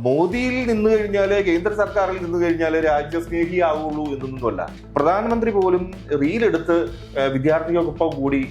മോദിയിൽ നിന്ന് കഴിഞ്ഞാല് കേന്ദ്ര സർക്കാരിൽ നിന്ന് കഴിഞ്ഞാല് രാജ്യസ്നേഹിയാവുള്ളൂ എന്നൊന്നുമല്ല. പ്രധാനമന്ത്രി പോലും റീലെടുത്ത് വിദ്യാർത്ഥികൾക്കൊപ്പം കൂടി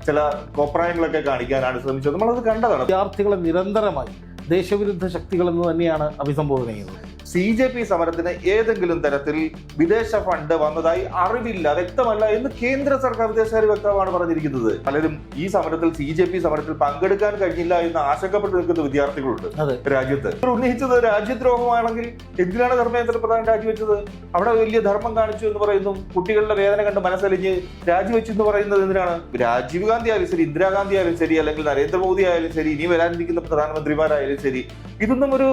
ചില കോപ്രായങ്ങളൊക്കെ കാണിക്കാനാണ് ശ്രമിച്ചത്. നമ്മളത് കണ്ടതാണ്. വിദ്യാർത്ഥികളെ നിരന്തരമായി ദേശവിരുദ്ധ ശക്തികൾ എന്ന് തന്നെയാണ് അഭിസംബോധന ചെയ്യുന്നത്. CJP സമരത്തിന് ഏതെങ്കിലും തരത്തിൽ വിദേശ ഫണ്ട് വന്നതായി അറിവില്ല, വ്യക്തമല്ല എന്ന് കേന്ദ്ര സർക്കാർ വിദേശകാര്യ വക്താവാണ് പറഞ്ഞിരിക്കുന്നത്. പലരും ഈ സമരത്തിൽ CJP സമരത്തിൽ പങ്കെടുക്കാൻ കഴിഞ്ഞില്ല എന്ന് ആശങ്കപ്പെട്ട് നിൽക്കുന്ന വിദ്യാർത്ഥികളുണ്ട് രാജ്യത്ത്. ഉന്നയിച്ചത് രാജ്യദ്രോഹമാണെങ്കിൽ എന്തിനാണ് ധർമ്മേന്ദ്ര പ്രധാൻ രാജിവെച്ചത്? അവിടെ വലിയ ധർമ്മം കാണിച്ചു എന്ന് പറയുന്നു. കുട്ടികളുടെ വേദന കണ്ട് മനസ്സലിഞ്ഞ് രാജിവെച്ചു എന്ന് പറയുന്നത് എന്തിനാണ്? രാജീവ് ഗാന്ധി ആയാലും ശരി, ഇന്ദിരാഗാന്ധി ആയാലും ശരി, അല്ലെങ്കിൽ നരേന്ദ്രമോദി ആയാലും ശരി, ഇനി വരാനിരിക്കുന്ന പ്രധാനമന്ത്രിമാരായാലും ശരി, ഇതൊന്നും ഒരു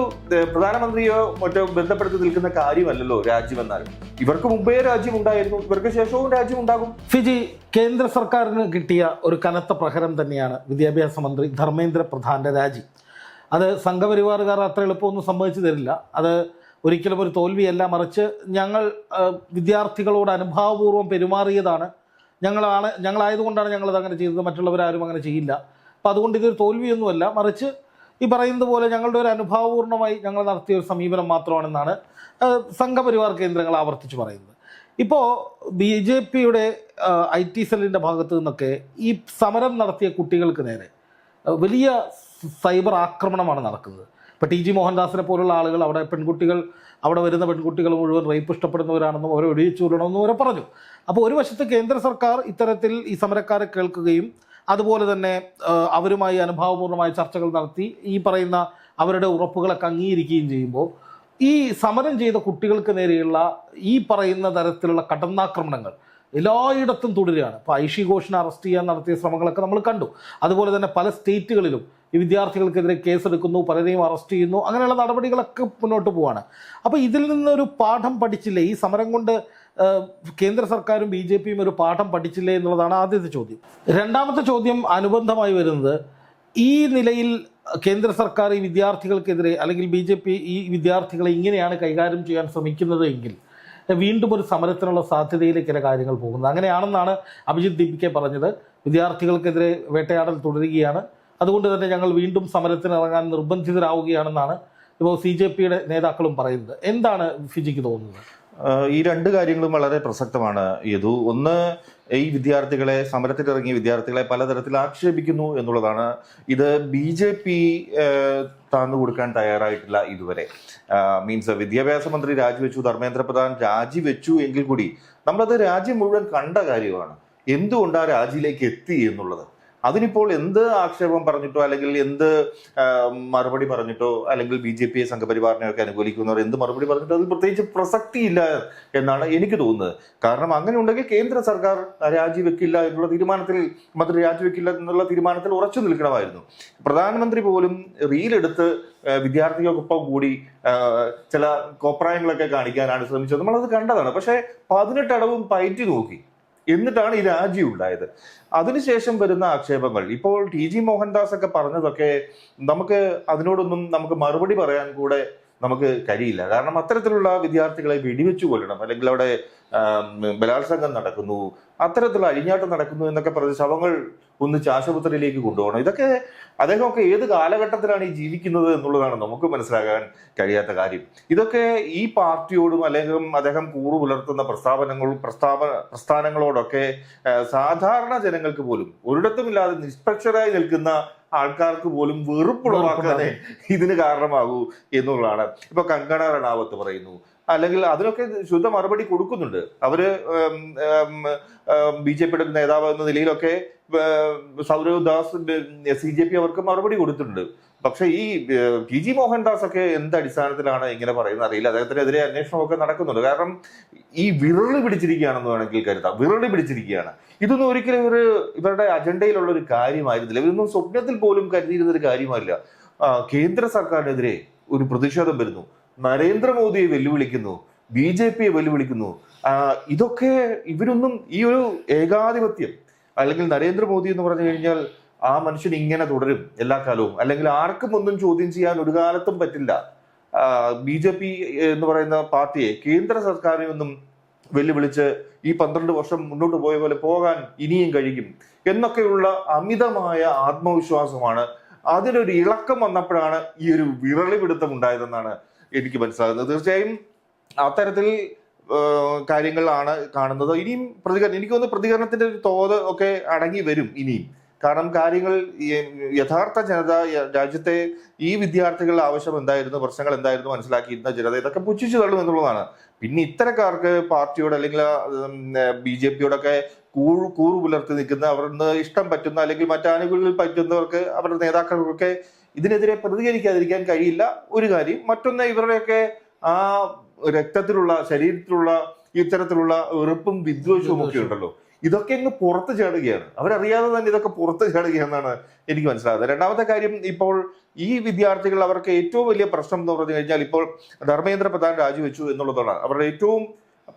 പ്രധാനമന്ത്രിയോ മറ്റോ ബന്ധപ്പെടുത്തി നിൽക്കുന്ന കാര്യമല്ലല്ലോ രാജ്യമെന്നാൽ. ഇവർക്ക് മുമ്പേ രാജ്യം ഉണ്ടായിരുന്നു, ഇവർക്ക് ശേഷവും രാജ്യം ഉണ്ടാകും. ഫിജി, കേന്ദ്ര സർക്കാരിന് കിട്ടിയ ഒരു കനത്ത പ്രഹരം തന്നെയാണ് വിദ്യാഭ്യാസ മന്ത്രി ധർമ്മേന്ദ്ര പ്രധാന്റെ രാജി. അത് സംഘപരിവാറുകാർ അത്ര എളുപ്പമൊന്നും സമ്മതിച്ചു തരില്ല. അത് ഒരിക്കലും ഒരു തോൽവിയല്ല, മറിച്ച് ഞങ്ങൾ വിദ്യാർത്ഥികളോട് അനുഭാവപൂർവ്വം പെരുമാറിയതാണ്, ഞങ്ങളായതുകൊണ്ടാണ് ഞങ്ങളത് അങ്ങനെ ചെയ്തത്, മറ്റുള്ളവരാരും അങ്ങനെ ചെയ്യില്ല. അപ്പം അതുകൊണ്ട് ഇതൊരു തോൽവിയൊന്നുമല്ല, മറിച്ച് ഈ പറയുന്നത് പോലെ ഞങ്ങളുടെ ഒരു അനുഭാവപൂർണ്ണമായി ഞങ്ങൾ നടത്തിയ ഒരു സമീപനം മാത്രമാണെന്നാണ് സംഘപരിവാർ കേന്ദ്രങ്ങൾ ആവർത്തിച്ച് പറയുന്നത്. ഇപ്പോൾ BJPയുടെ IT സെല്ലിൻ്റെ ഭാഗത്തു നിന്നൊക്കെ ഈ സമരം നടത്തിയ കുട്ടികൾക്ക് നേരെ വലിയ സൈബർ ആക്രമണമാണ് നടക്കുന്നത്. ഇപ്പോൾ TG മോഹൻദാസിനെ പോലുള്ള ആളുകൾ അവിടെ വരുന്ന പെൺകുട്ടികൾ മുഴുവൻ റേപ്പ് ഇഷ്ടപ്പെടുന്നവരാണെന്നും അവരെ വെടിവെച്ചു വിടണമെന്നും അവരെ പറഞ്ഞു. അപ്പോൾ ഒരു വശത്ത് കേന്ദ്ര സർക്കാർ ഇത്തരത്തിൽ ഈ സമരക്കാരെ കേൾക്കുകയും അതുപോലെ തന്നെ അവരുമായി അനുഭാവപൂർണ്ണമായ ചർച്ചകൾ നടത്തി ഈ പറയുന്ന അവരുടെ ഉറപ്പുകളൊക്കെ അംഗീകരിക്കുകയും ചെയ്യുമ്പോൾ ഈ സമരം ചെയ്ത കുട്ടികൾക്ക് നേരെയുള്ള ഈ പറയുന്ന തരത്തിലുള്ള കടന്നാക്രമണങ്ങൾ എല്ലായിടത്തും തുടരുകയാണ്. ഇപ്പോൾ ഐഷി ഘോഷിനെ അറസ്റ്റ് ചെയ്യാൻ നടത്തിയ ശ്രമങ്ങളൊക്കെ നമ്മൾ കണ്ടു. അതുപോലെ തന്നെ പല സ്റ്റേറ്റുകളിലും ഈ വിദ്യാർത്ഥികൾക്കെതിരെ കേസെടുക്കുന്നു, പലരെയും അറസ്റ്റ് ചെയ്യുന്നു, അങ്ങനെയുള്ള നടപടികളൊക്കെ മുന്നോട്ട് പോവാണ്. അപ്പോൾ ഇതിൽ നിന്നൊരു പാഠം പഠിച്ചില്ലേ? ഈ സമരം കൊണ്ട് കേന്ദ്ര സർക്കാരും BJPയും ഒരു പാഠം പഠിച്ചില്ലേ എന്നുള്ളതാണ് ആദ്യത്തെ ചോദ്യം. രണ്ടാമത്തെ ചോദ്യം അനുബന്ധമായി വരുന്നത്, ഈ നിലയിൽ കേന്ദ്ര സർക്കാർ ഈ വിദ്യാർത്ഥികൾക്കെതിരെ അല്ലെങ്കിൽ BJP ഈ വിദ്യാർത്ഥികളെ ഇങ്ങനെയാണ് കൈകാര്യം ചെയ്യാൻ ശ്രമിക്കുന്നത് എങ്കിൽ വീണ്ടും ഒരു സമരത്തിനുള്ള സാധ്യതയിലേക്ക് ചില കാര്യങ്ങൾ പോകുന്നത്. അങ്ങനെയാണെന്നാണ് അഭിജിത്ത് ദീപിക പറഞ്ഞത്. വിദ്യാർത്ഥികൾക്കെതിരെ വേട്ടയാടൽ തുടരുകയാണ്, അതുകൊണ്ട് തന്നെ ഞങ്ങൾ വീണ്ടും സമരത്തിന് ഇറങ്ങാൻ നിർബന്ധിതരാവുകയാണെന്നാണ് ഇപ്പോൾ CJPയുടെ നേതാക്കളും പറയുന്നത്. എന്താണ് ഫിജിക്ക് തോന്നുന്നത്? ഈ രണ്ട് കാര്യങ്ങളും വളരെ പ്രസക്തമാണ് യദു. ഒന്ന്, ഈ വിദ്യാർത്ഥികളെ, സമരത്തിലിറങ്ങിയ വിദ്യാർത്ഥികളെ പലതരത്തിൽ ആക്ഷേപിക്കുന്നു എന്നുള്ളതാണ്. ഇത് BJP താന്നു കൊടുക്കാൻ തയ്യാറായിട്ടില്ല ഇതുവരെ. മീൻസ് വിദ്യാഭ്യാസ മന്ത്രി രാജിവെച്ചു, ധർമ്മേന്ദ്ര പ്രധാൻ രാജിവെച്ചു എങ്കിൽ കൂടി നമ്മളത് രാജ്യം മുഴുവൻ കണ്ട കാര്യമാണ്. എന്തുകൊണ്ട് ആ രാജിയിലേക്ക് എത്തി എന്നുള്ളത്. അതിനിപ്പോൾ എന്ത് ആക്ഷേപം പറഞ്ഞിട്ടോ അല്ലെങ്കിൽ എന്ത് മറുപടി പറഞ്ഞിട്ടോ അല്ലെങ്കിൽ BJP സംഘപരിവാറിനെയൊക്കെ അനുകൂലിക്കുന്നവർ എന്ത് മറുപടി പറഞ്ഞിട്ടോ അതിൽ പ്രത്യേകിച്ച് പ്രസക്തിയില്ല എന്നാണ് എനിക്ക് തോന്നുന്നത്. കാരണം അങ്ങനെ ഉണ്ടെങ്കിൽ കേന്ദ്ര സർക്കാർ രാജിവെക്കില്ല എന്നുള്ള തീരുമാനത്തിൽ, മന്ത്രി രാജിവെക്കില്ല എന്നുള്ള തീരുമാനത്തിൽ ഉറച്ചു നിൽക്കണമായിരുന്നു. പ്രധാനമന്ത്രി പോലും റീലെടുത്ത് വിദ്യാർത്ഥികൾക്കൊപ്പം കൂടി ചില കോപ്രായങ്ങളൊക്കെ കാണിക്കാനാണ് ശ്രമിച്ചത്. നമ്മളത് കണ്ടതാണ്. പക്ഷേ 18 അടവും പയറ്റി നോക്കി, എന്നിട്ടാണ് ഈ രാജി ഉണ്ടായത്. അതിനുശേഷം വരുന്ന ആക്ഷേപങ്ങൾ, ഇപ്പോൾ TG മോഹൻദാസ് ഒക്കെ പറഞ്ഞതൊക്കെ അതിനോടൊന്നും നമുക്ക് മറുപടി പറയാൻ കൂടെ നമുക്ക് കഴിയില്ല. കാരണം അത്തരത്തിലുള്ള വിദ്യാർത്ഥികളെ വെടിവെച്ചു കൊല്ലണം, അല്ലെങ്കിൽ അവിടെ ബലാത്സംഗം നടക്കുന്നു, അത്തരത്തിലുള്ള അഴിഞ്ഞാട്ടം നടക്കുന്നു എന്നൊക്കെ പറഞ്ഞ് ശവങ്ങൾ ഒന്നിച്ച് ആശുപത്രിയിലേക്ക് കൊണ്ടുപോകണം. ഇതൊക്കെ അദ്ദേഹമൊക്കെ ഏത് കാലഘട്ടത്തിലാണ് ഈ ജീവിക്കുന്നത് എന്നുള്ളതാണ് നമുക്ക് മനസ്സിലാകാൻ കഴിയാത്ത കാര്യം. ഇതൊക്കെ ഈ പാർട്ടിയോടും അല്ലെങ്കിൽ അദ്ദേഹം കൂറു പുലർത്തുന്ന പ്രസ്ഥാനങ്ങളോടൊക്കെ സാധാരണ ജനങ്ങൾക്ക് പോലും ഒരിടത്തുമില്ലാതെ നിഷ്പക്ഷരായി നിൽക്കുന്ന ആൾക്കാർക്ക് പോലും വെറുപ്പുളവാക്കാതെ ഇതിന് കാരണമാകൂ എന്നുള്ളതാണ്. ഇപ്പൊ കങ്കണ റണാവത്ത് പറയുന്നു, അല്ലെങ്കിൽ അതിനൊക്കെ ശുദ്ധ മറുപടി കൊടുക്കുന്നുണ്ട്. അവര് BJPയുടെ നേതാവ് എന്ന നിലയിലൊക്കെ സൗരവ് ദാസ് CJP അവർക്ക് മറുപടി കൊടുത്തിട്ടുണ്ട്. പക്ഷെ ഈ TG മോഹൻദാസ് ഒക്കെ എന്ത് അടിസ്ഥാനത്തിലാണ് ഇങ്ങനെ പറയുന്നത് അറിയില്ല. അദ്ദേഹത്തിനെതിരെ അന്വേഷണമൊക്കെ നടക്കുന്നുണ്ട്. കാരണം ഈ വിരളി പിടിച്ചിരിക്കുകയാണെന്ന് വേണമെങ്കിൽ കരുതാം. വിരളി പിടിച്ചിരിക്കുകയാണ്. ഇതൊന്നും ഒരിക്കലും ഇവരുടെ അജണ്ടയിലുള്ള ഒരു കാര്യമായിരുന്നില്ല. ഇതൊന്നും സ്വപ്നത്തിൽ പോലും കരുതിയിരുന്ന ഒരു കാര്യമായില്ല. കേന്ദ്ര സർക്കാരിനെതിരെ ഒരു പ്രതിഷേധം വരുന്നു, നരേന്ദ്രമോദിയെ വെല്ലുവിളിക്കുന്നു, BJPയെ വെല്ലുവിളിക്കുന്നു. ഇതൊക്കെ ഇവരൊന്നും ഈ ഒരു ഏകാധിപത്യം, അല്ലെങ്കിൽ നരേന്ദ്രമോദി എന്ന് പറഞ്ഞു കഴിഞ്ഞാൽ ആ മനുഷ്യൻ ഇങ്ങനെ തുടരും എല്ലാ കാലവും, അല്ലെങ്കിൽ ആർക്കും ഒന്നും ചോദ്യം ചെയ്യാൻ ഒരു കാലത്തും പറ്റില്ല. BJP എന്ന് പറയുന്ന പാർട്ടിയെ കേന്ദ്ര സർക്കാരിനെ ഒന്നും വെല്ലുവിളിച്ച് ഈ 12 വർഷം മുന്നോട്ട് പോയ പോലെ പോകാൻ ഇനിയും കഴിയും എന്നൊക്കെയുള്ള അമിതമായ ആത്മവിശ്വാസമാണ് അതിനൊരു ഇളക്കം വന്നപ്പോഴാണ് ഈ ഒരു വിരളി പിടുത്തം ഉണ്ടായതെന്നാണ് എനിക്ക് മനസ്സിലാകുന്നത്. തീർച്ചയായും അത്തരത്തിൽ കാര്യങ്ങളാണ് കാണുന്നത്. ഇനിയും എനിക്ക് തോന്നുന്നു പ്രതികരണത്തിന്റെ ഒരു തോത് ഒക്കെ അടങ്ങി വരും ഇനിയും. കാരണം കാര്യങ്ങൾ യഥാർത്ഥ ജനത, രാജ്യത്തെ ഈ വിദ്യാർത്ഥികളുടെ ആവശ്യം എന്തായിരുന്നു, പ്രശ്നങ്ങൾ എന്തായിരുന്നു മനസ്സിലാക്കിയിരുന്ന ജനത ഇതൊക്കെ പുച്ഛിച്ചു തള്ളും എന്നുള്ളതാണ്. പിന്നെ ഇത്തരക്കാർക്ക് പാർട്ടിയോട് അല്ലെങ്കിൽ BJP-യോടൊക്കെ കൂറു പുലർത്തി നിൽക്കുന്ന, അവർക്ക് ഇഷ്ടം പറ്റുന്ന അല്ലെങ്കിൽ മറ്റാനുകൂല്യങ്ങളിൽ പറ്റുന്നവർക്ക്, അവരുടെ നേതാക്കൾക്കൊക്കെ ഇതിനെതിരെ പ്രതികരിക്കാതിരിക്കാൻ കഴിയില്ല. ഒരു കാര്യം. മറ്റൊന്ന്, ഇവരുടെയൊക്കെ ആ രക്തത്തിലുള്ള, ശരീരത്തിലുള്ള ഇത്തരത്തിലുള്ള വെറുപ്പും വിദ്വേഷവും ഒക്കെ ഉണ്ടല്ലോ, ഇതൊക്കെ അങ്ങ് പുറത്ത് ചാടുകയാണ്. അവരറിയാതെ തന്നെ ഇതൊക്കെ പുറത്ത് ചാടുകയാണെന്നാണ് എനിക്ക് മനസ്സിലാകുന്നത്. രണ്ടാമത്തെ കാര്യം, ഇപ്പോൾ ഈ വിദ്യാർത്ഥികൾ, അവർക്ക് ഏറ്റവും വലിയ പ്രശ്നം എന്ന് പറഞ്ഞു കഴിഞ്ഞാൽ ഇപ്പോൾ ധർമ്മേന്ദ്ര പ്രധാൻ രാജിവെച്ചു എന്നുള്ളതാണ്. അവരുടെ ഏറ്റവും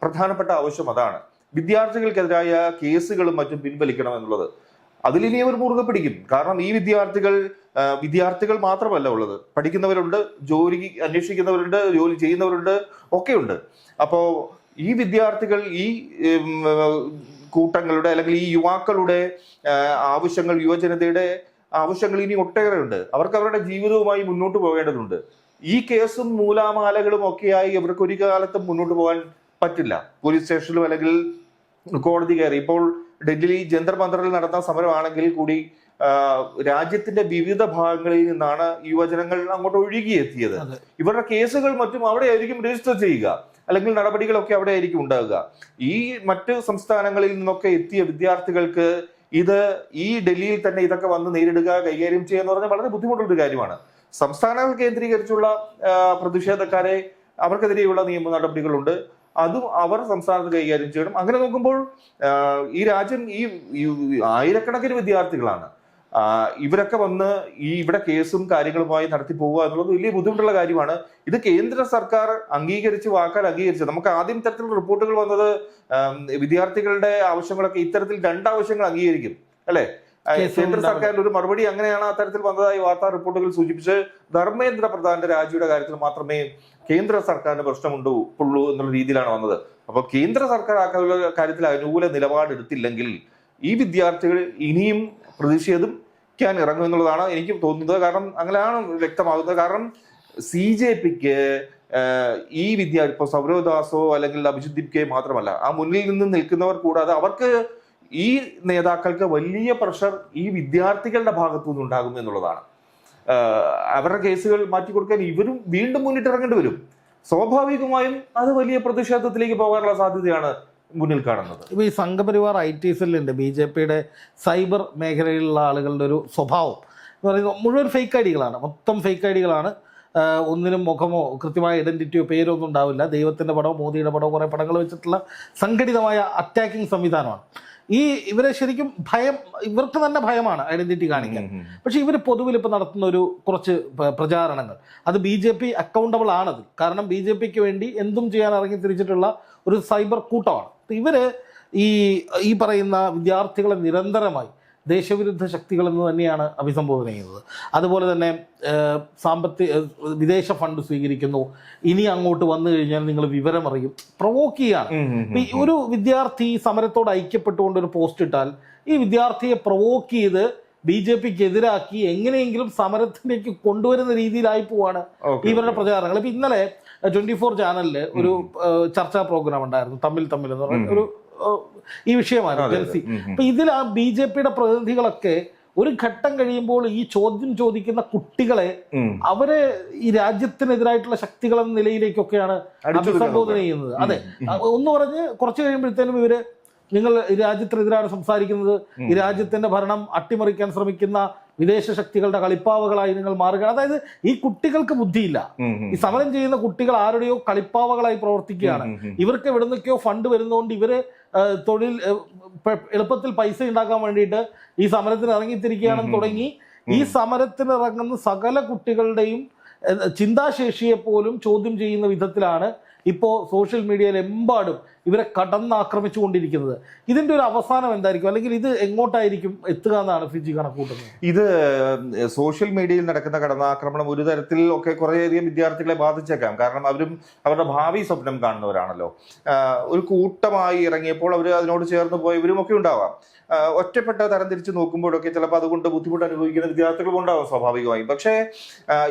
പ്രധാനപ്പെട്ട ആവശ്യം അതാണ്. വിദ്യാർത്ഥികൾക്കെതിരായ കേസുകളും മറ്റും പിൻവലിക്കണം എന്നുള്ളത്. അതിലിനി അവർ മുറുകെ പിടിക്കും. കാരണം ഈ വിദ്യാർത്ഥികൾ മാത്രമല്ല ഉള്ളത്, പഠിക്കുന്നവരുണ്ട്, ജോലി അന്വേഷിക്കുന്നവരുണ്ട്, ജോലി ചെയ്യുന്നവരുണ്ട്, ഒക്കെയുണ്ട്. അപ്പോ ഈ വിദ്യാർത്ഥികൾ, ഈ കൂട്ടങ്ങളുടെ അല്ലെങ്കിൽ ഈ യുവാക്കളുടെ ആവശ്യങ്ങൾ, യുവജനതയുടെ ആവശ്യങ്ങൾ ഇനി ഒട്ടേറെ ഉണ്ട്. അവർക്ക് അവരുടെ ജീവിതവുമായി മുന്നോട്ട് പോകേണ്ടതുണ്ട്. ഈ കേസും നൂലാമാലകളും ഒക്കെയായി ഇവർക്ക് ഒരു കാലത്തും മുന്നോട്ട് പോകാൻ പറ്റില്ല. പോലീസ് സ്റ്റേഷനിലും അല്ലെങ്കിൽ കോടതി കയറി. ഇപ്പോൾ ഡൽഹി ജന്തർ മന്ദറിൽ നടന്ന സമരമാണെങ്കിൽ കൂടി രാജ്യത്തിന്റെ വിവിധ ഭാഗങ്ങളിൽ നിന്നാണ് യുവജനങ്ങൾ അങ്ങോട്ട് ഒഴുകിയെത്തിയത്. ഇവരുടെ കേസുകൾ മറ്റും അവിടെ ആയിരിക്കും രജിസ്റ്റർ ചെയ്യുക, അല്ലെങ്കിൽ നടപടികളൊക്കെ അവിടെ ആയിരിക്കും ഉണ്ടാകുക. ഈ മറ്റ് സംസ്ഥാനങ്ങളിൽ നിന്നൊക്കെ എത്തിയ വിദ്യാർത്ഥികൾക്ക് ഈ ഡൽഹിയിൽ തന്നെ ഇതൊക്കെ വന്ന് നേരിടുക, കൈകാര്യം ചെയ്യുക എന്ന് പറഞ്ഞാൽ വളരെ ബുദ്ധിമുട്ടുള്ളൊരു കാര്യമാണ്. സംസ്ഥാനങ്ങൾ കേന്ദ്രീകരിച്ചുള്ള പ്രതിഷേധക്കാരെ, അവർക്കെതിരെയുള്ള നിയമ നടപടികളുണ്ട്. അതും അവർ സംസ്ഥാനത്ത് കൈകാര്യം ചെയ്യണം. അങ്ങനെ നോക്കുമ്പോൾ ഈ രാജ്യം ഈ ആയിരക്കണക്കിന് വിദ്യാർത്ഥികളാണ്. ഇവരൊക്കെ വന്ന് ഇവിടെ കേസും കാര്യങ്ങളുമായി നടത്തി പോവുക എന്നുള്ളത് വലിയ ബുദ്ധിമുട്ടുള്ള കാര്യമാണ്. ഇത് കേന്ദ്ര സർക്കാർ വാക്കാൽ അംഗീകരിച്ചത്. നമുക്ക് ആദ്യം ഇത്തരത്തിലുള്ള റിപ്പോർട്ടുകൾ വന്നത് വിദ്യാർത്ഥികളുടെ ആവശ്യങ്ങളൊക്കെ ഇത്തരത്തിൽ 2 ആവശ്യങ്ങൾ അംഗീകരിക്കും, അല്ലെ? കേന്ദ്ര സർക്കാരിന്റെ ഒരു മറുപടി അങ്ങനെയാണ് അത്തരത്തിൽ വന്നതായി വാർത്താ റിപ്പോർട്ടുകൾ സൂചിപ്പിച്ച്. ധർമ്മേന്ദ്ര പ്രധാന്റെ രാജിയുടെ കാര്യത്തിൽ മാത്രമേ കേന്ദ്ര സർക്കാരിന് പ്രശ്നമുള്ളൂ എന്നുള്ള രീതിയിലാണ് വന്നത്. അപ്പൊ കേന്ദ്ര സർക്കാർ ആ കാര്യത്തിൽ അനുകൂല നിലപാടെടുത്തില്ലെങ്കിൽ ഈ വിദ്യാർത്ഥികൾ ഇനിയും പ്രതിഷേധിക്കാൻ ഇറങ്ങും എന്നുള്ളതാണ് എനിക്ക് തോന്നുന്നത്. കാരണം അങ്ങനെയാണ് വ്യക്തമാകുന്നത്. കാരണം CJPക്ക് ഈ ഇപ്പൊ സൗരവ്ദാസോ അല്ലെങ്കിൽ അഭിജിത് ദിപ്കെ മാത്രമല്ല, ആ മുന്നിൽ നിന്ന് നിൽക്കുന്നവർ കൂടാതെ അവർക്ക് ഈ നേതാക്കൾക്ക് വലിയ പ്രഷർ ഈ വിദ്യാർത്ഥികളുടെ ഭാഗത്തു നിന്നുണ്ടാകും എന്നുള്ളതാണ്. അവരുടെ കേസുകൾ മാറ്റിക്കൊടുക്കാൻ ഇവരും വീണ്ടും മുന്നിട്ടിറങ്ങേണ്ടി വരും. സ്വാഭാവികമായും അത് വലിയ പ്രതിഷേധത്തിലേക്ക് പോകാനുള്ള സാധ്യതയാണ് മുന്നിൽ കാണുന്നത്. ഇപ്പൊ ഈ സംഘപരിവാർ IT സെല്ലുണ്ട്, BJP-യുടെ സൈബർ മേഖലയിലുള്ള ആളുകളുടെ ഒരു സ്വഭാവം എന്ന് പറയുന്നത് മുഴുവൻ ഫേക്ക് ഐഡികളാണ്, മൊത്തം ഫേക്ക് ഐഡികളാണ്. ഒന്നിനും മുഖമോ കൃത്യമായ ഐഡന്റിറ്റിയോ പേരോ ഒന്നും ഉണ്ടാവില്ല. ദൈവത്തിന്റെ പടമോ മോദിയുടെ പടമോ കുറേ പടങ്ങൾ വെച്ചിട്ടുള്ള സംഘടിതമായ അറ്റാക്കിംഗ് സംവിധാനമാണ്. ഇവരെ ശരിക്കും ഇവർക്ക് തന്നെ ഭയമാണ് ഐഡന്റിറ്റി കാണിക്കാൻ. പക്ഷെ ഇവർ പൊതുവിൽ ഇപ്പൊ നടത്തുന്ന ഒരു കുറച്ച് പ്രചാരണങ്ങൾ, അത് BJP അക്കൗണ്ടബിൾ ആണത്. കാരണം BJPക്ക് വേണ്ടി എന്തും ചെയ്യാൻ ഇറങ്ങി തിരിച്ചിട്ടുള്ള ഒരു സൈബർ കൂട്ടമാണ്. ഇവര് ഈ പറയുന്ന വിദ്യാർത്ഥികളെ നിരന്തരമായി ദേശവിരുദ്ധ ശക്തികൾ എന്ന് തന്നെയാണ് അഭിസംബോധന ചെയ്യുന്നത്. അതുപോലെ തന്നെ വിദേശ ഫണ്ട് സ്വീകരിക്കുന്നു, ഇനി അങ്ങോട്ട് വന്നു കഴിഞ്ഞാൽ നിങ്ങൾ വിവരമറിയും, പ്രൊവോക്ക് ചെയ്യാണ്. ഒരു വിദ്യാർത്ഥി സമരത്തോട് ഐക്യപ്പെട്ടുകൊണ്ട് ഒരു പോസ്റ്റ് ഇട്ടാൽ ഈ വിദ്യാർത്ഥിയെ പ്രൊവോക്ക് ചെയ്ത് BJPക്ക് എതിരാക്കി എങ്ങനെയെങ്കിലും സമരത്തിലേക്ക് കൊണ്ടുവരുന്ന രീതിയിലായി പോവാണ് ഇവരുടെ പ്രചാരണങ്ങൾ. ഇപ്പൊ ഇന്നലെ 24 ചാനലില് ഒരു ചർച്ചാ പ്രോഗ്രാം ഉണ്ടായിരുന്നു, തമ്മിൽ എന്ന് പറഞ്ഞ ഒരു ഈ വിഷയമാണ് ജെൻസി. അപ്പൊ ഇതിൽ ആ BJPയുടെ പ്രതിനിധികളൊക്കെ ഒരു ഘട്ടം കഴിയുമ്പോൾ ഈ ചോദ്യം ചോദിക്കുന്ന കുട്ടികളെ അവരെ ഈ രാജ്യത്തിനെതിരായിട്ടുള്ള ശക്തികൾ എന്ന നിലയിലേക്കൊക്കെയാണ് അഭിസംബോധന ചെയ്യുന്നത്. അതെ, ഒന്ന് പറഞ്ഞ് കുറച്ച് കഴിയുമ്പോഴത്തേനും ഇവര് നിങ്ങൾ ഈ രാജ്യത്തിനെതിരാണ് സംസാരിക്കുന്നത്, ഈ രാജ്യത്തിന്റെ ഭരണം അട്ടിമറിക്കാൻ ശ്രമിക്കുന്ന വിദേശ ശക്തികളുടെ കളിപ്പാവകളായി നിങ്ങൾ മാറുകയാണ്. അതായത് ഈ കുട്ടികൾക്ക് ബുദ്ധിയില്ല. ഈ സമരം ചെയ്യുന്ന കുട്ടികൾ ആരുടെയോ കളിപ്പാവകളായി പ്രവർത്തിക്കുകയാണ്. ഇവർക്ക് എവിടുന്നൊക്കെയോ ഫണ്ട് വരുന്നതുകൊണ്ട് ഇവര് എളുപ്പത്തിൽ പൈസ ഉണ്ടാക്കാൻ വേണ്ടിയിട്ട് ഈ സമരത്തിന് ഇറങ്ങിത്തിരിക്കുകയാണെന്ന് തുടങ്ങി ഈ സമരത്തിന് ഇറങ്ങുന്ന സകല കുട്ടികളുടെയും ചിന്താശേഷിയെ പോലും ചോദ്യം ചെയ്യുന്ന വിധത്തിലാണ് ഇപ്പോൾ സോഷ്യൽ മീഡിയയിൽ എമ്പാടും ഇവരെ കടന്നാക്രമിച്ചുകൊണ്ടിരിക്കുന്നത്. ഇതിൻ്റെ ഒരു അവസാനം എന്തായിരിക്കും, അല്ലെങ്കിൽ ഇത് എങ്ങോട്ടായിരിക്കും എത്തുക എന്നാണ് ഫിജി കണക്കൂട്ടുന്നത്? ഇത് സോഷ്യൽ മീഡിയയിൽ നടക്കുന്ന കടന്നാക്രമണം ഒരു തരത്തിൽ ഒക്കെ കുറേയധികം വിദ്യാർത്ഥികളെ ബാധിച്ചേക്കാം. കാരണം അവരും അവരുടെ ഭാവി സ്വപ്നം കാണുന്നവരാണല്ലോ. ഒരു കൂട്ടമായി ഇറങ്ങിയപ്പോൾ അവർ അതിനോട് ചേർന്ന് പോയവരും ഒക്കെ ഉണ്ടാവാം. ഒറ്റപ്പെട്ട തരം തിരിച്ച് നോക്കുമ്പോഴൊക്കെ ചിലപ്പോൾ അതുകൊണ്ട് ബുദ്ധിമുട്ട് അനുഭവിക്കുന്ന വിദ്യാർത്ഥികളും ഉണ്ടാവും സ്വാഭാവികമായും. പക്ഷേ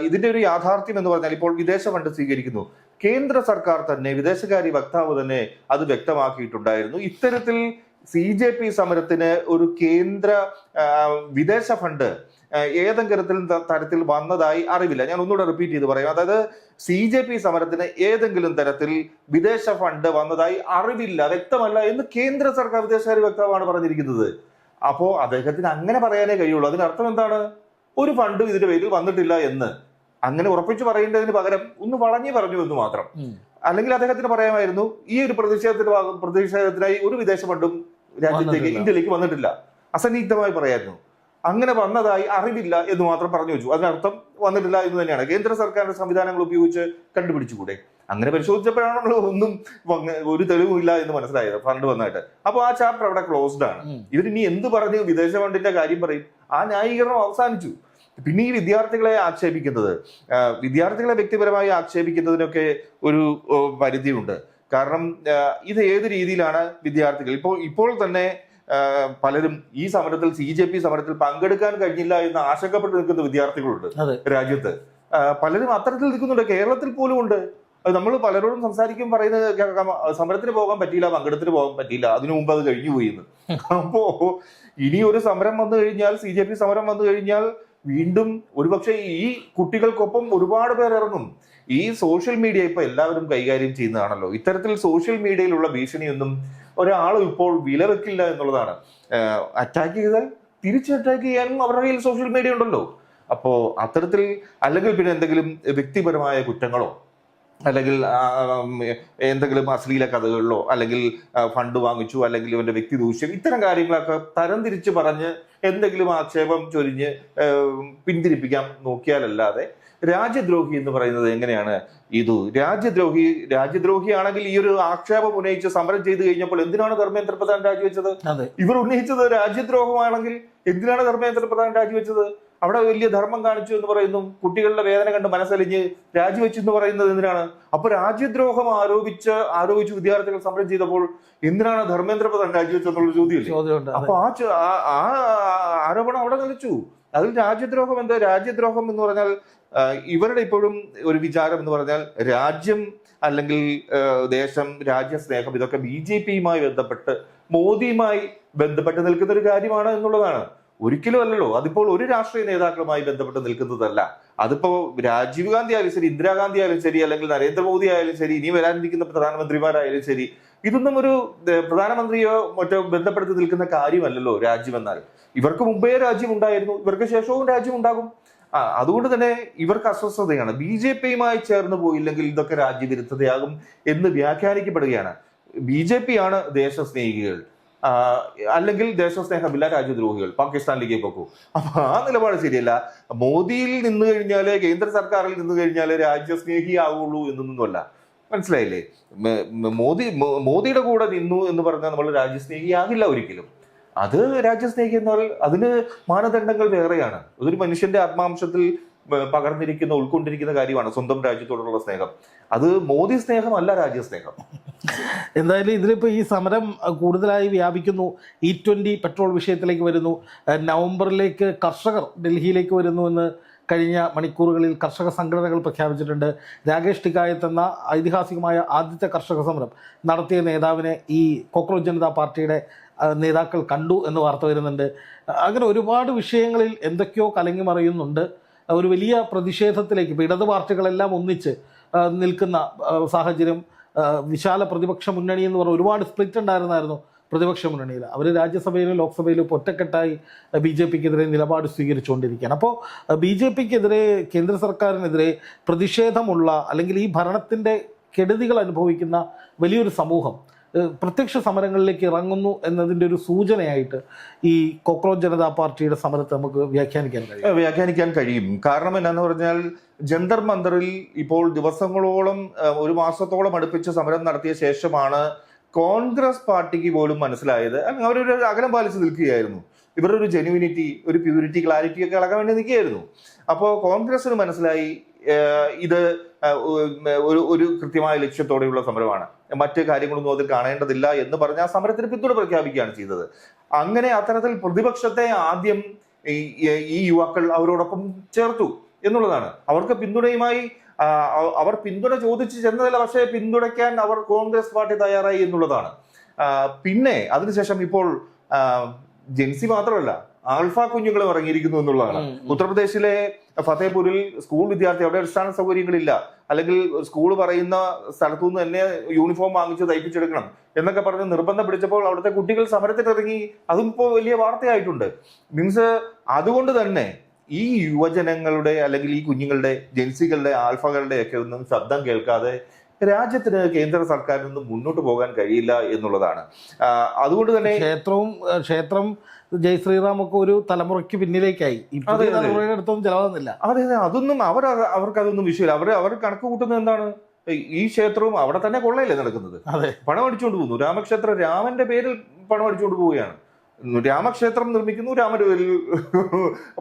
ഇതിന്റെ ഒരു യാഥാർത്ഥ്യം എന്ന് പറഞ്ഞാൽ ഇപ്പോൾ വിദേശ ഫണ്ട് സ്വീകരിക്കുന്നു. കേന്ദ്ര സർക്കാർ തന്നെ, വിദേശകാര്യ വക്താവ് തന്നെ അത് വ്യക്തമാക്കിയിട്ടുണ്ടായിരുന്നു. ഇത്തരത്തിൽ CJP സമരത്തിന് ഒരു കേന്ദ്ര വിദേശ ഫണ്ട് ഏതെങ്കിലും തരത്തിൽ വന്നതായി അറിവില്ല. ഞാൻ ഒന്നുകൂടെ റിപ്പീറ്റ് ചെയ്ത് പറയാം. അതായത് CJP സമരത്തിന് ഏതെങ്കിലും തരത്തിൽ വിദേശ ഫണ്ട് വന്നതായി അറിവില്ല, വ്യക്തമല്ല എന്ന് കേന്ദ്ര സർക്കാർ വിദേശകാര്യ വക്താവാണ് പറഞ്ഞിരിക്കുന്നത്. അപ്പോ അദ്ദേഹത്തിന് അങ്ങനെ പറയാനേ കഴിയുള്ളൂ. അതിനർത്ഥം എന്താണ്? ഒരു ഫണ്ടും ഇതിന്റെ പേരിൽ വന്നിട്ടില്ല എന്ന് അങ്ങനെ ഉറപ്പിച്ചു പറയേണ്ടതിന് പകരം ഒന്ന് വളഞ്ഞു പറഞ്ഞു എന്ന് മാത്രം. അല്ലെങ്കിൽ അദ്ദേഹത്തിന് പറയാമായിരുന്നു ഈ ഒരു പ്രതിഷേധത്തിനായി ഒരു വിദേശ ഫണ്ടും രാജ്യത്തേക്ക്, ഇന്ത്യയിലേക്ക് വന്നിട്ടില്ല, അസന്നിഗ്ധമായി പറയായിരുന്നു. അങ്ങനെ വന്നതായി അറിവില്ല എന്ന് മാത്രം പറഞ്ഞു വെച്ചു. അതിനർത്ഥം വന്നിട്ടില്ല എന്ന് തന്നെയാണ്. കേന്ദ്ര സർക്കാരിന്റെ സംവിധാനങ്ങൾ ഉപയോഗിച്ച് കണ്ടുപിടിച്ചുകൂടെ? അങ്ങനെ പരിശോധിച്ചപ്പോഴാണല്ലോ ഒന്നും ഒരു തെളിവുമില്ല എന്ന് മനസ്സിലായത് ഫണ്ട് വന്നായിട്ട്. അപ്പൊ ആ ചാപ്റ്റർ അവിടെ ക്ലോസ്ഡ് ആണ്. ഇവരിനി എന്ത് പറഞ്ഞ് വിദേശ ഫണ്ടിന്റെ കാര്യം പറയും? ആ ന്യായീകരണം അവസാനിച്ചു. പിന്നെ ഈ വിദ്യാർത്ഥികളെ ആക്ഷേപിക്കുന്നത്, വിദ്യാർത്ഥികളെ വ്യക്തിപരമായി ആക്ഷേപിക്കുന്നതിനൊക്കെ ഒരു പരിധിയുണ്ട്. കാരണം ഇത് ഏത് രീതിയിലാണ് വിദ്യാർത്ഥികൾ ഇപ്പോൾ തന്നെ പലരും ഈ സമരത്തിൽ CJP സമരത്തിൽ പങ്കെടുക്കാൻ കഴിഞ്ഞില്ല എന്ന് ആശങ്കപ്പെട്ട് നിൽക്കുന്ന വിദ്യാർത്ഥികളുണ്ട് രാജ്യത്ത്. പലരും അത്തരത്തിൽ നിൽക്കുന്നുണ്ട്, കേരളത്തിൽ പോലും ഉണ്ട്. നമ്മൾ പലരോടും സംസാരിക്കും, പറയുന്നത് കേൾക്കാം, സമരത്തിന് പോകാൻ പറ്റിയില്ല, പങ്കെടുത്തിന് പോകാൻ പറ്റിയില്ല, അതിനു മുമ്പ് അത് കഴിഞ്ഞു പോയി എന്ന്. അപ്പോ ഇനി ഒരു സമരം വന്നു കഴിഞ്ഞാൽ, CJP സമരം വന്നു കഴിഞ്ഞാൽ വീണ്ടും ഒരുപക്ഷെ ഈ കുട്ടികൾക്കൊപ്പം ഒരുപാട് പേർ ഇറങ്ങും. ഈ സോഷ്യൽ മീഡിയ ഇപ്പൊ എല്ലാവരും കൈകാര്യം ചെയ്യുന്നതാണല്ലോ. ഇത്തരത്തിൽ സോഷ്യൽ മീഡിയയിലുള്ള ഭീഷണിയൊന്നും ഒരാളും ഇപ്പോൾ വിലവെക്കില്ല എന്നുള്ളതാണ്. അറ്റാക്ക് ചെയ്താൽ തിരിച്ച് അറ്റാക്ക് ചെയ്യാനും അവരുടെ കയ്യിൽ സോഷ്യൽ മീഡിയ ഉണ്ടല്ലോ. അപ്പോ അത്തരത്തിൽ അല്ലെങ്കിൽ പിന്നെ എന്തെങ്കിലും വ്യക്തിപരമായ കുറ്റങ്ങളോ അല്ലെങ്കിൽ എന്തെങ്കിലും അശ്ലീല കഥകളിലോ അല്ലെങ്കിൽ ഫണ്ട് വാങ്ങിച്ചു അല്ലെങ്കിൽ ഇവന്റെ വ്യക്തി ദൂഷ്യം, ഇത്തരം കാര്യങ്ങളൊക്കെ തരംതിരിച്ച് പറഞ്ഞ് എന്തെങ്കിലും ആക്ഷേപം ചൊരിഞ്ഞ് പിന്തിരിപ്പിക്കാൻ നോക്കിയാലല്ലാതെ രാജ്യദ്രോഹി എന്ന് പറയുന്നത് എങ്ങനെയാണ്? ഇത് രാജ്യദ്രോഹിയാണെങ്കിൽ ഈ ഒരു ആക്ഷേപം ഉന്നയിച്ച് സമരം ചെയ്തു കഴിഞ്ഞപ്പോൾ എന്തിനാണ് ധർമ്മേന്ദ്ര പ്രധാൻ രാജിവെച്ചത്? ഇവർ ഉന്നയിച്ചത് രാജ്യദ്രോഹമാണെങ്കിൽ എന്തിനാണ് ധർമ്മേന്ദ്ര പ്രധാൻ രാജിവെച്ചത്? അവിടെ വലിയ ധർമ്മം കാണിച്ചു എന്ന് പറയുന്നു, കുട്ടികളുടെ വേദന കണ്ട് മനസ്സലിഞ്ഞ് രാജിവെച്ചു എന്ന് പറയുന്നത് എന്തിനാണ്? അപ്പൊ രാജ്യദ്രോഹം ആരോപിച്ച് വിദ്യാർത്ഥികൾ സമരം ചെയ്തപ്പോൾ എന്തിനാണ് ധർമ്മേന്ദ്ര പ്രധാൻ രാജിവെച്ചെന്നുള്ള ചോദ്യമില്ലേ? അപ്പൊ ആ ആരോപണം അവിടെ നിലച്ചു. അതിൽ രാജ്യദ്രോഹം എന്താ? രാജ്യദ്രോഹം എന്ന് പറഞ്ഞാൽ ഇവരുടെ ഇപ്പോഴും ഒരു വിചാരം എന്ന് പറഞ്ഞാൽ രാജ്യം അല്ലെങ്കിൽ ദേശം, രാജ്യസ്നേഹം ഇതൊക്കെ BJPയുമായി ബന്ധപ്പെട്ട്, മോദിയുമായി ബന്ധപ്പെട്ട് നിൽക്കുന്ന ഒരു കാര്യമാണ് എന്നുള്ളതാണ്. ഒരിക്കലും അല്ലല്ലോ. അതിപ്പോൾ ഒരു രാഷ്ട്രീയ നേതാക്കളുമായി ബന്ധപ്പെട്ട് നിൽക്കുന്നതല്ല. അതിപ്പോ രാജീവ് ഗാന്ധി ആയാലും ശരി, ഇന്ദിരാഗാന്ധി ആയാലും ശരി, അല്ലെങ്കിൽ നരേന്ദ്രമോദി ആയാലും ശരി, ഇനി വരാനിരിക്കുന്ന പ്രധാനമന്ത്രിമാരായാലും ശരി, ഇതൊന്നും ഒരു പ്രധാനമന്ത്രിയോ മറ്റോ ബന്ധപ്പെടുത്തി നിൽക്കുന്ന കാര്യമല്ലല്ലോ രാജ്യം എന്നാൽ. ഇവർക്ക് മുമ്പേ രാജ്യം ഉണ്ടായിരുന്നു, ഇവർക്ക് ശേഷവും രാജ്യം ഉണ്ടാകും. അതുകൊണ്ട് തന്നെ ഇവർക്ക് അസ്വസ്ഥതയാണ്. BJPയുമായി ചേർന്ന് പോയില്ലെങ്കിൽ ഇതൊക്കെ രാജ്യവിരുദ്ധതയാകും എന്ന് വ്യാഖ്യാനിക്കപ്പെടുകയാണ്. BJPയാണ് ദേശസ്നേഹികൾ, അല്ലെങ്കിൽ ദേശസ്നേഹമില്ല രാജ്യദ്രോഹികൾ, പാകിസ്ഥാനിലേക്ക് പോക്കൂ. അപ്പൊ ആ നിലപാട് ശരിയല്ല. മോദിയിൽ നിന്ന് കഴിഞ്ഞാല്, കേന്ദ്ര സർക്കാരിൽ നിന്ന് കഴിഞ്ഞാല് രാജ്യസ്നേഹിയാവുള്ളൂ എന്നൊന്നുമല്ല. മനസ്സിലായില്ലേ? മോദിയുടെ കൂടെ നിന്നു എന്ന് പറഞ്ഞാൽ നമ്മൾ രാജ്യസ്നേഹിയാകില്ല ഒരിക്കലും. അത് രാജ്യസ്നേഹി എന്നാൽ അതിന് മാനദണ്ഡങ്ങൾ വേറെയാണ്. അതൊരു മനുഷ്യന്റെ ആത്മാംശത്തിൽ പകർന്നിരിക്കുന്ന, ഉൾക്കൊണ്ടിരിക്കുന്ന കാര്യമാണ് സ്വന്തം രാജ്യത്തോടുള്ള സ്നേഹം. അത് മോദി സ്നേഹമല്ല, രാജ്യസ്നേഹം. എന്തായാലും ഇതിലിപ്പോൾ ഈ സമരം കൂടുതലായി വ്യാപിക്കുന്നു. E20 പെട്രോൾ വിഷയത്തിലേക്ക് വരുന്നു. നവംബറിലേക്ക് കർഷകർ ഡൽഹിയിലേക്ക് വരുന്നു എന്ന് കഴിഞ്ഞ മണിക്കൂറുകളിൽ കർഷക സംഘടനകൾ പ്രഖ്യാപിച്ചിട്ടുണ്ട്. രാകേഷ് ടിക്കായത്ത് എന്ന ഐതിഹാസികമായ ആദ്യത്തെ കർഷക സമരം നടത്തിയ നേതാവിനെ ഈ കോക്രോച്ച് ജനതാ പാർട്ടിയുടെ നേതാക്കൾ കണ്ടു എന്ന് വാർത്ത വരുന്നുണ്ട്. അങ്ങനെ ഒരുപാട് വിഷയങ്ങളിൽ എന്തൊക്കെയോ കലങ്ങി മറിയുന്നുണ്ട്. ഒരു വലിയ പ്രതിഷേധത്തിലേക്ക് ഇപ്പോൾ ഇടത് പാർട്ടികളെല്ലാം ഒന്നിച്ച് നിൽക്കുന്ന സാഹചര്യം. വിശാല പ്രതിപക്ഷ മുന്നണി എന്ന് പറഞ്ഞ ഒരുപാട് സ്പ്ലിറ്റ് ഉണ്ടായിരുന്നായിരുന്നു പ്രതിപക്ഷ മുന്നണിയിൽ. അവർ രാജ്യസഭയിലും ലോക്സഭയിലും ഒറ്റക്കെട്ടായി BJPക്കെതിരെ നിലപാട് സ്വീകരിച്ചുകൊണ്ടിരിക്കുകയാണ്. അപ്പോൾ BJPക്കെതിരെ, കേന്ദ്ര സർക്കാരിനെതിരെ പ്രതിഷേധമുള്ള, അല്ലെങ്കിൽ ഈ ഭരണത്തിൻ്റെ കെടുതികൾ അനുഭവിക്കുന്ന വലിയൊരു സമൂഹം പ്രത്യക്ഷ സമരങ്ങളിലേക്ക് ഇറങ്ങുന്നു എന്നതിൻ്റെ ഒരു സൂചനയായിട്ട് ഈ കോക്രോച്ച് ജനതാ പാർട്ടിയുടെ സമരത്തെ നമുക്ക് വ്യാഖ്യാനിക്കാൻ കഴിയും. കാരണം എന്നാന്ന് പറഞ്ഞാൽ ജന്തർ മന്ദറിൽ ഇപ്പോൾ ദിവസങ്ങളോളം, ഒരു മാസത്തോളം അടുപ്പിച്ച് സമരം നടത്തിയ ശേഷമാണ് കോൺഗ്രസ് പാർട്ടിക്ക് പോലും മനസ്സിലായത് അവരൊരു അകലം പാലിച്ച് നിൽക്കുകയായിരുന്നു. ഇവരുടെ ഒരു ജെന്യൂനിറ്റി, ഒരു പ്യൂരിറ്റി, ക്ലാരിറ്റി ഒക്കെ ഇളകാൻ വേണ്ടി നിൽക്കുകയായിരുന്നു. അപ്പോൾ കോൺഗ്രസിന് മനസ്സിലായി ഇത് ഒരു കൃത്യമായ ലക്ഷ്യത്തോടെയുള്ള സമരമാണ്, മറ്റ് കാര്യങ്ങളൊന്നും അതിൽ കാണേണ്ടതില്ല എന്ന് പറഞ്ഞ് ആ സമരത്തിന് പിന്തുണ പ്രഖ്യാപിക്കുകയാണ് ചെയ്തത്. അങ്ങനെ അത്തരത്തിൽ പ്രതിപക്ഷത്തെ ആദ്യം ഈ യുവാക്കൾ അവരോടൊപ്പം ചേർത്തു എന്നുള്ളതാണ്. അവർക്ക് പിന്തുണയുമായി അവർ പിന്തുണ ചോദിച്ചു ചെന്നതല്ല, പക്ഷേ പിന്തുണയ്ക്കാൻ അവർ കോൺഗ്രസ് പാർട്ടി തയ്യാറായി എന്നുള്ളതാണ്. പിന്നെ അതിനുശേഷം ഇപ്പോൾ ജെൻസി മാത്രമല്ല, ആൽഫ കുഞ്ഞുങ്ങളും ഇറങ്ങിയിരിക്കുന്നു എന്നുള്ളതാണ്. ഉത്തർപ്രദേശിലെ ഫത്തേപൂരിൽ സ്കൂൾ വിദ്യാർത്ഥി, അവിടെ അടിസ്ഥാന സൗകര്യങ്ങളില്ല, അല്ലെങ്കിൽ സ്കൂൾ പറയുന്ന സ്ഥലത്തു നിന്ന് തന്നെ യൂണിഫോം വാങ്ങിച്ച് തയ്പ്പിച്ചെടുക്കണം എന്നൊക്കെ പറഞ്ഞ് നിർബന്ധം പിടിച്ചപ്പോൾ അവിടുത്തെ കുട്ടികൾ സമരത്തിനിറങ്ങി. അതും ഇപ്പോൾ വലിയ വാർത്തയായിട്ടുണ്ട്. മീൻസ് അതുകൊണ്ട് തന്നെ ഈ യുവജനങ്ങളുടെ അല്ലെങ്കിൽ ഈ കുഞ്ഞുങ്ങളുടെ, ജെൻസികളുടെ, ആൽഫകളുടെ ഒക്കെ ഒന്നും ശബ്ദം കേൾക്കാതെ രാജ്യത്തിന് കേന്ദ്ര സർക്കാരിൽ നിന്ന് മുന്നോട്ട് പോകാൻ കഴിയില്ല എന്നുള്ളതാണ്. അതുകൊണ്ട് തന്നെ ക്ഷേത്രം ജയ് ശ്രീറാം ഒക്കെ ഒരു തലമുറയ്ക്ക് പിന്നിലേക്കായി. തലമുറയുടെ അടുത്തൊന്നും ചെലവാകുന്നില്ല. അതെ, അതൊന്നും അവർക്ക് അതൊന്നും വിഷയമില്ല. അവർ കണക്ക് കൂട്ടുന്നത് എന്താണ്? ഈ ക്ഷേത്രവും അവിടെ തന്നെ കൊള്ളയല്ലേ നടക്കുന്നത്, പണം അടിച്ചുകൊണ്ട് പോകുന്നു. രാമക്ഷേത്രം രാമന്റെ പേരിൽ പണം അടിച്ചുകൊണ്ട് പോവുകയാണ്. രാമക്ഷേത്രം നിർമ്മിക്കുന്നു, രാമന്റെ പേരിൽ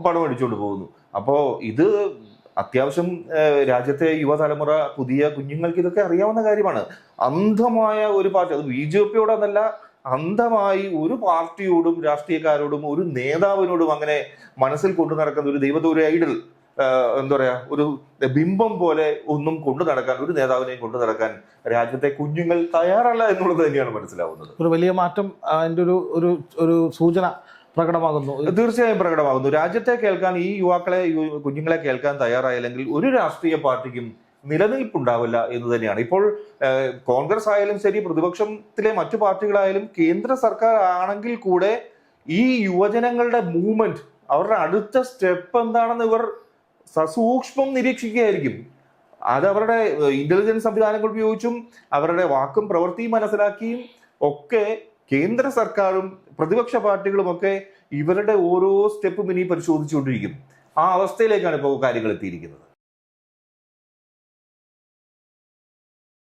പണം അടിച്ചുകൊണ്ട് പോകുന്നു. അപ്പോ ഇത് അത്യാവശ്യം രാജ്യത്തെ യുവതലമുറ, പുതിയ കുഞ്ഞുങ്ങൾക്ക് ഇതൊക്കെ അറിയാവുന്ന കാര്യമാണ്. അന്ധമായ ഒരു പാർട്ടി, അത് BJP-യോടെന്നല്ല, അന്ധമായി ഒരു പാർട്ടിയോടും രാഷ്ട്രീയക്കാരോടും ഒരു നേതാവിനോടും അങ്ങനെ മനസ്സിൽ കൊണ്ടു നടക്കുന്ന ഒരു ദൈവത്തെ, ഒരു ഐഡൽ, എന്താ പറയാ, ഒരു ബിംബം പോലെ ഒന്നും കൊണ്ടു നടക്കാൻ, ഒരു നേതാവിനെയും കൊണ്ടു നടക്കാൻ രാജ്യത്തെ കുഞ്ഞുങ്ങൾ തയ്യാറല്ല എന്നുള്ളത് തന്നെയാണ് മനസ്സിലാവുന്നത്. ഒരു വലിയ മാറ്റം അതിന്റെ ഒരു സൂചന പ്രകടമാകുന്നു. തീർച്ചയായും പ്രകടമാകുന്നു. രാജ്യത്തെ കേൾക്കാൻ, ഈ യുവാക്കളെ, കുഞ്ഞുങ്ങളെ കേൾക്കാൻ തയ്യാറായില്ലെങ്കിൽ ഒരു രാഷ്ട്രീയ പാർട്ടിക്കും നിലനിൽപ്പുണ്ടാവില്ല എന്ന് തന്നെയാണ്. ഇപ്പോൾ കോൺഗ്രസ് ആയാലും ശരി, പ്രതിപക്ഷത്തിലെ മറ്റു പാർട്ടികളായാലും, കേന്ദ്ര സർക്കാർ ആണെങ്കിൽ കൂടെ ഈ യുവജനങ്ങളുടെ മൂവ്മെന്റ്, അവരുടെ അടുത്ത സ്റ്റെപ്പ് എന്താണെന്ന് ഇവർ സസൂക്ഷ്മം നിരീക്ഷിക്കുകയായിരിക്കും. അത് അവരുടെ ഇന്റലിജൻസ് സംവിധാനങ്ങൾ ഉപയോഗിച്ചും അവരുടെ വാക്കും പ്രവൃത്തിയും മനസ്സിലാക്കിയും ഒക്കെ കേന്ദ്ര സർക്കാരും പ്രതിപക്ഷ പാർട്ടികളും ഒക്കെ ഇവരുടെ ഓരോ സ്റ്റെപ്പും ഇനി പരിശോധിച്ചുകൊണ്ടിരിക്കും. ആ അവസ്ഥയിലേക്കാണ് ഇപ്പോൾ കാര്യങ്ങൾ എത്തിയിരിക്കുന്നത്.